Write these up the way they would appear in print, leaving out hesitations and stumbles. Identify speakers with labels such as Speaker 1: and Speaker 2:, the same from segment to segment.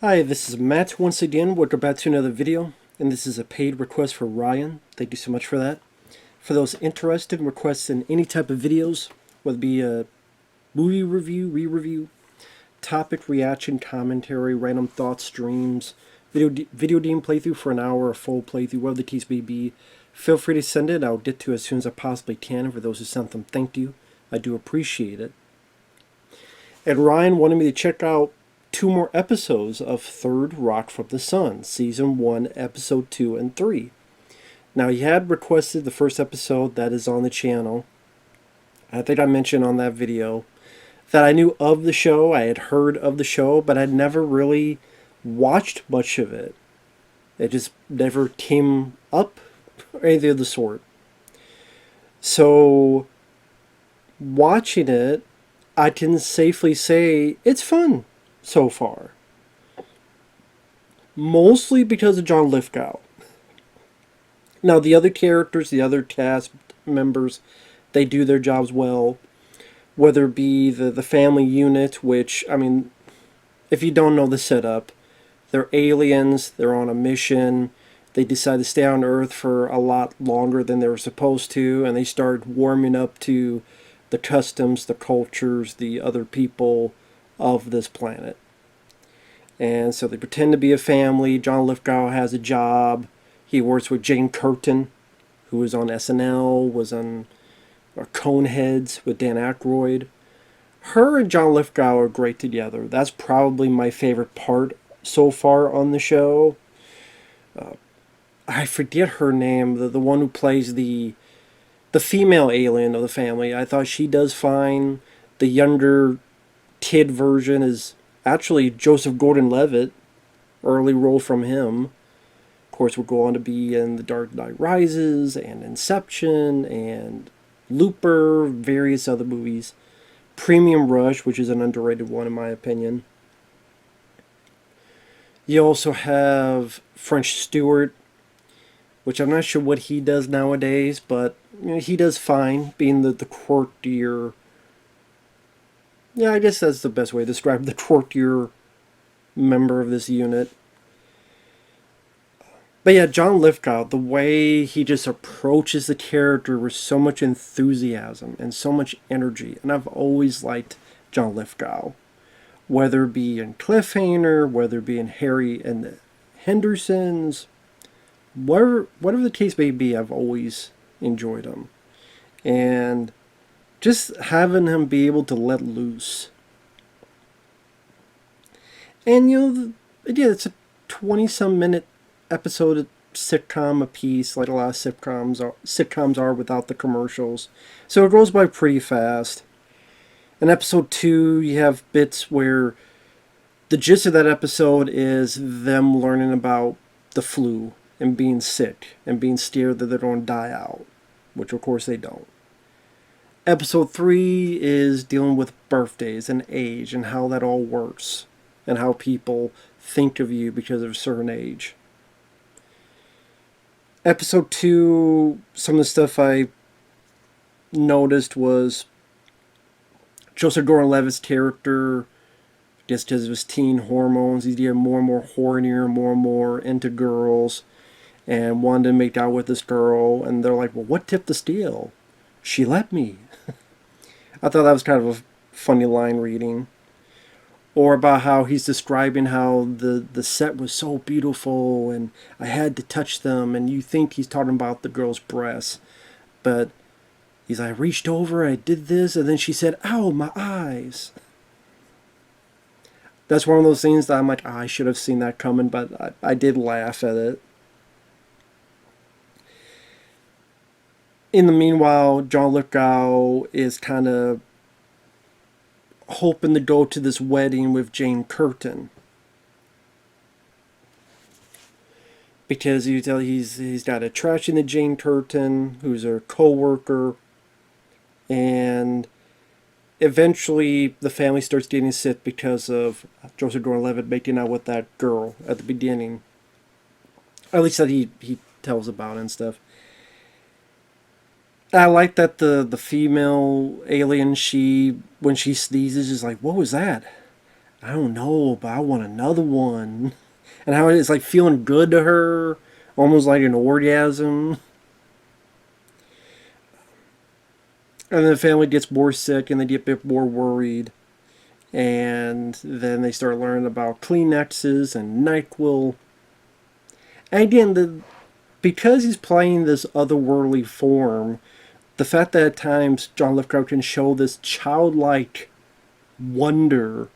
Speaker 1: Hi, this is Matt once again. Welcome back to another video, and this is a paid request for Ryan. Thank you so much for that. For those interested in requesting any type of videos, whether it be a movie review, re-review, topic reaction, commentary, random thoughts, streams, video game playthrough for an hour, a full playthrough, whatever the case may be, feel free to send it. I'll get to it as soon as I possibly can. For those who sent them, thank you. I do appreciate it. And Ryan wanted me to check out 2 more episodes of Third Rock from the Sun, Season 1, Episode 2 and 3. Now, he had requested the first episode that is on the channel. I think I mentioned on that video that I knew of the show, I had heard of the show, but I'd never really watched much of it. It just never came up or anything of the sort. So, watching it, I can safely say it's fun so far. Mostly because of John Lithgow. Now, the other characters, the other cast members, they do their jobs well. Whether it be the family unit, which, I mean, if you don't know the setup, they're aliens, they're on a mission, they decide to stay on Earth for a lot longer than they were supposed to, and they start warming up to the customs, the cultures, the other people of this planet. And so they pretend to be a family. John Lithgow has a job. He works with Jane Curtin, who was on SNL, was on Coneheads with Dan Aykroyd. Her and John Lithgow are great together. That's probably my favorite part so far on the show. I forget her name, the one who plays the female alien of the family. I thought she does fine. The younger kid version is actually Joseph Gordon-Levitt, early role from him. Of course, we'll go on to be in The Dark Knight Rises and Inception and Looper, various other movies. Premium Rush, which is an underrated one in my opinion. You also have French Stewart, which I'm not sure what he does nowadays, but he does fine, being the courtier. Yeah, I guess that's the best way to describe the courtier member of this unit. But yeah, John Lithgow, the way he just approaches the character with so much enthusiasm and so much energy. And I've always liked John Lithgow. Whether it be in Cliffhanger, whether it be in Harry and the Hendersons, whatever the case may be, I've always enjoyed him. And just having him be able to let loose. And again, it's a 20-some minute episode sitcom a piece, like a lot of sitcoms are without the commercials. So it goes by pretty fast. In episode 2, you have bits where the gist of that episode is them learning about the flu and being sick and being scared that they're going to die out, which of course they don't. Episode 3 is dealing with birthdays and age and how that all works and how people think of you because of a certain age. Episode 2, some of the stuff I noticed was Joseph Gordon-Levitt's character, just because of his teen hormones, he's getting more and more hornier, more and more into girls, and wanted to make out with this girl, and they're like, well, what tipped the scale? She let me. I thought that was kind of a funny line reading. Or about how he's describing how the set was so beautiful and I had to touch them, and you think he's talking about the girl's breasts. But he's like, I reached over, I did this, and then she said, ow, my eyes. That's one of those things that I'm like, I should have seen that coming, but I did laugh at it. In the meanwhile, John Lithgow is kind of hoping to go to this wedding with Jane Curtin. Because he's got a attraction to Jane Curtin, who's a co-worker. And eventually the family starts getting sick because of Joseph Gordon-Levitt making out with that girl at the beginning. At least that he tells about and stuff. I like that the female alien, when she sneezes, is like, what was that? I don't know, but I want another one. And how it's like feeling good to her, almost like an orgasm. And then the family gets more sick and they get a bit more worried. And then they start learning about Kleenexes and NyQuil. And again, because he's playing this otherworldly form, the fact that at times John Lithgow can show this childlike wonder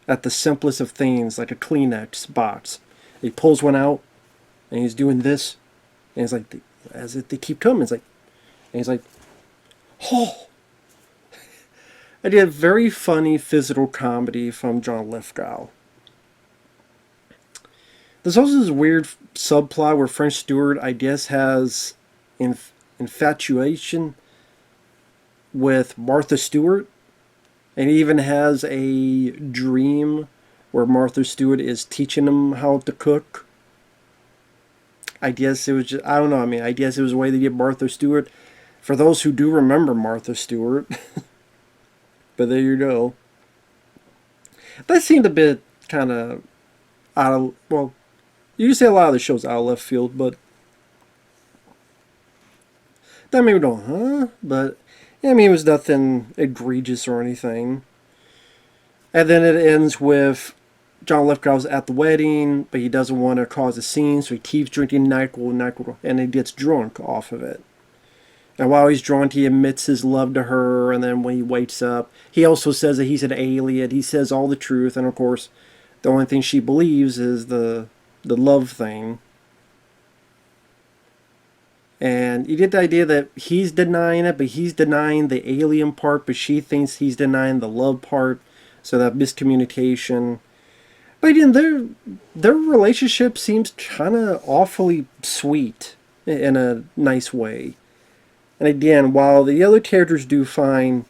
Speaker 1: at the simplest of things, like a Kleenex box. He pulls one out, and he's doing this, and it's like, as if they keep coming, it's like, and he's like, oh. I did a very funny physical comedy from John Lithgow. There's also this weird subplot where French Stewart, I guess, has infatuation with Martha Stewart, and he even has a dream where Martha Stewart is teaching him how to cook. I guess it was just, I don't know, I mean, I guess it was a way to get Martha Stewart. For those who do remember Martha Stewart, but there you go. That seemed a bit kind of out of, well, you can say a lot of the show's out of left field, but that made me go, huh? But, yeah, I mean, it was nothing egregious or anything. And then it ends with John Lithgow's at the wedding, but he doesn't want to cause a scene, so he keeps drinking NyQuil, and he gets drunk off of it. And while he's drunk, he admits his love to her, and then when he wakes up, he also says that he's an alien. He says all the truth, and of course, the only thing she believes is the love thing. And you get the idea that he's denying it, but he's denying the alien part, but she thinks he's denying the love part, so that miscommunication. But again, their relationship seems kind of awfully sweet in a nice way. And again, while the other characters do fine,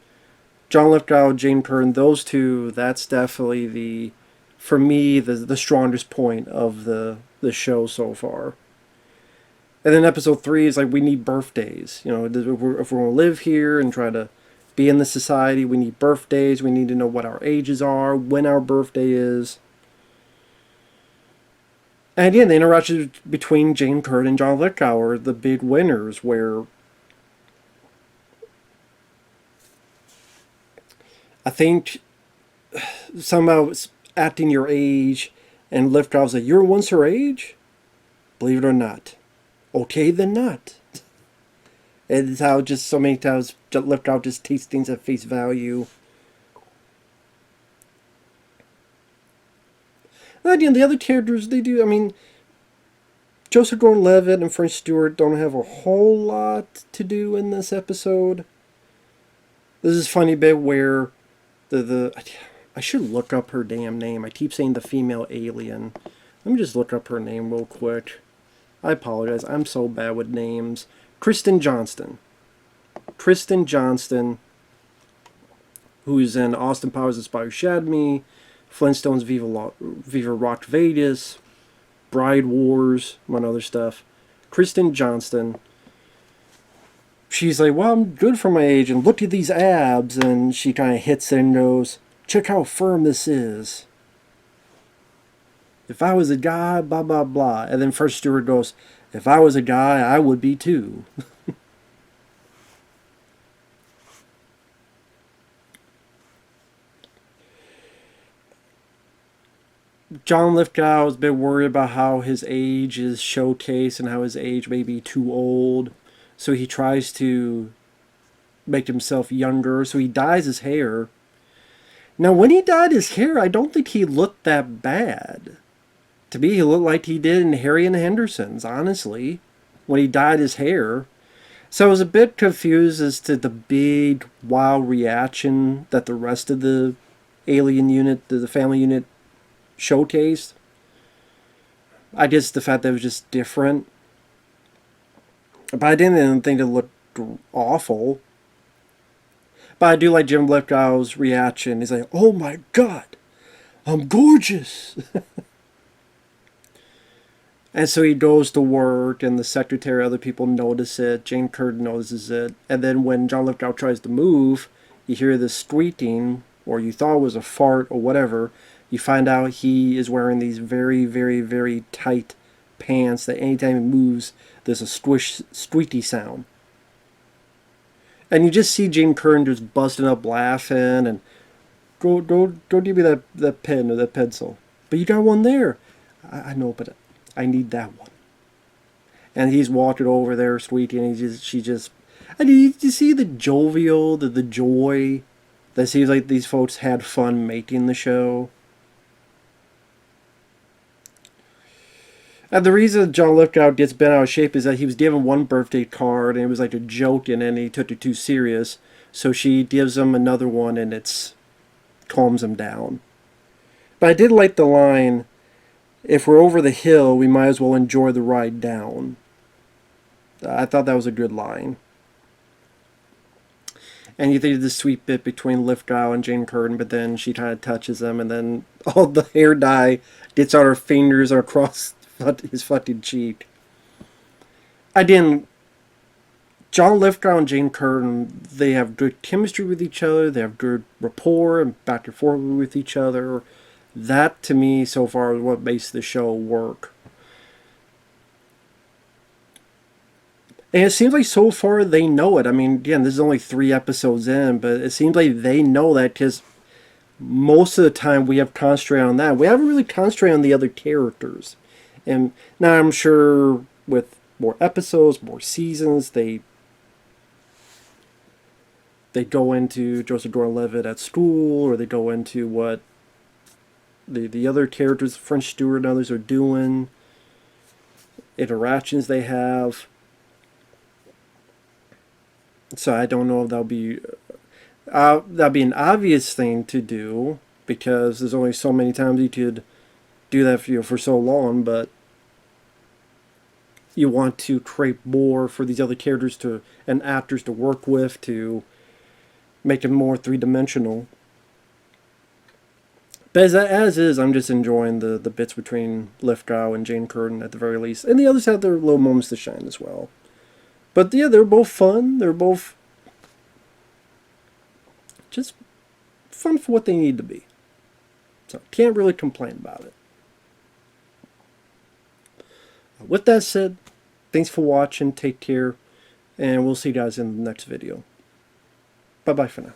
Speaker 1: John Lithgow, Jane Curtin, those two, that's definitely for me, the strongest point of the show so far. And then episode 3 is like, we need birthdays. You know, if we're going to live here and try to be in this society, we need birthdays. We need to know what our ages are, when our birthday is. And again, the interactions between Jane Curtin and John Lithgow are the big winners, where I think somehow it's acting your age, and Lithgow's like, you're once her age? Believe it or not. Okay, then not. And it's how just so many times Lithgow just takes things at face value. And again, the other characters, they do, I mean, Joseph Gordon-Levitt and French Stewart don't have a whole lot to do in this episode. This is a funny bit where I should look up her damn name. I keep saying the female alien. Let me just look up her name real quick. I apologize. I'm so bad with names. Kristen Johnston. Kristen Johnston, who's in Austin Powers Inspired Shad Me, Flintstones Viva Rock Vegas, Bride Wars, among other stuff. Kristen Johnston. She's like, well, I'm good for my age, and look at these abs, and she kind of hits it and goes, check how firm this is. If I was a guy, blah, blah, blah. And then First Stewart goes, if I was a guy, I would be too. John Lithgow is a bit worried about how his age is showcased and how his age may be too old. So he tries to make himself younger. So he dyes his hair. Now, when he dyed his hair, I don't think he looked that bad. To me, he looked like he did in Harry and the Hendersons, honestly, when he dyed his hair. So I was a bit confused as to the big, wow reaction that the rest of the alien unit, the family unit, showcased. I guess the fact that it was just different. But I didn't think it looked awful. But I do like Jim Lithgow's reaction. He's like, oh my god, I'm gorgeous. And so he goes to work, and the secretary, other people notice it. Jane Curtin notices it. And then when John Lithgow tries to move, you hear this squeaking, or you thought it was a fart or whatever. You find out he is wearing these very, very, very tight pants that anytime he moves, there's a squeaky sound. And you just see Jane Curtin just busting up laughing and go give me that pen or that pencil. But you got one there. I know, but I need that one. And he's walking over there, sweetie, and she just. And you see the jovial, the joy that seems like these folks had fun making the show. And the reason John Lithgow gets bent out of shape is that he was given one birthday card and it was like a joke and then he took it too serious. So she gives him another one and it's calms him down. But I did like the line, if we're over the hill, we might as well enjoy the ride down. I thought that was a good line. And you think of this sweet bit between Lithgow and Jane Curtin, but then she kind of touches him and then all the hair dye gets on her fingers or across his fucking cheek. John Lithgow and Jane Curtin, they have good chemistry with each other. They have good rapport and back and forth with each other. That, to me, so far, is what makes the show work. And it seems like so far they know it. I mean, again, this is only 3 episodes in, but it seems like they know that because most of the time we have concentrated on that. We haven't really concentrated on the other characters. And now I'm sure with more episodes, more seasons, they go into Joseph Gordon-Levitt at school, or they go into what the other characters, French Stewart and others, are doing, interactions they have. So I don't know if that'll be an obvious thing to do, because there's only so many times you could do that for so long, but you want to create more for these other characters and actors to work with to make them more three-dimensional. But as is, I'm just enjoying the bits between Lithgow and Jane Curtin at the very least. And the others have their little moments to shine as well. But yeah, they're both fun. They're both just fun for what they need to be. So can't really complain about it. With that said, thanks for watching. Take care. And we'll see you guys in the next video. Bye-bye for now.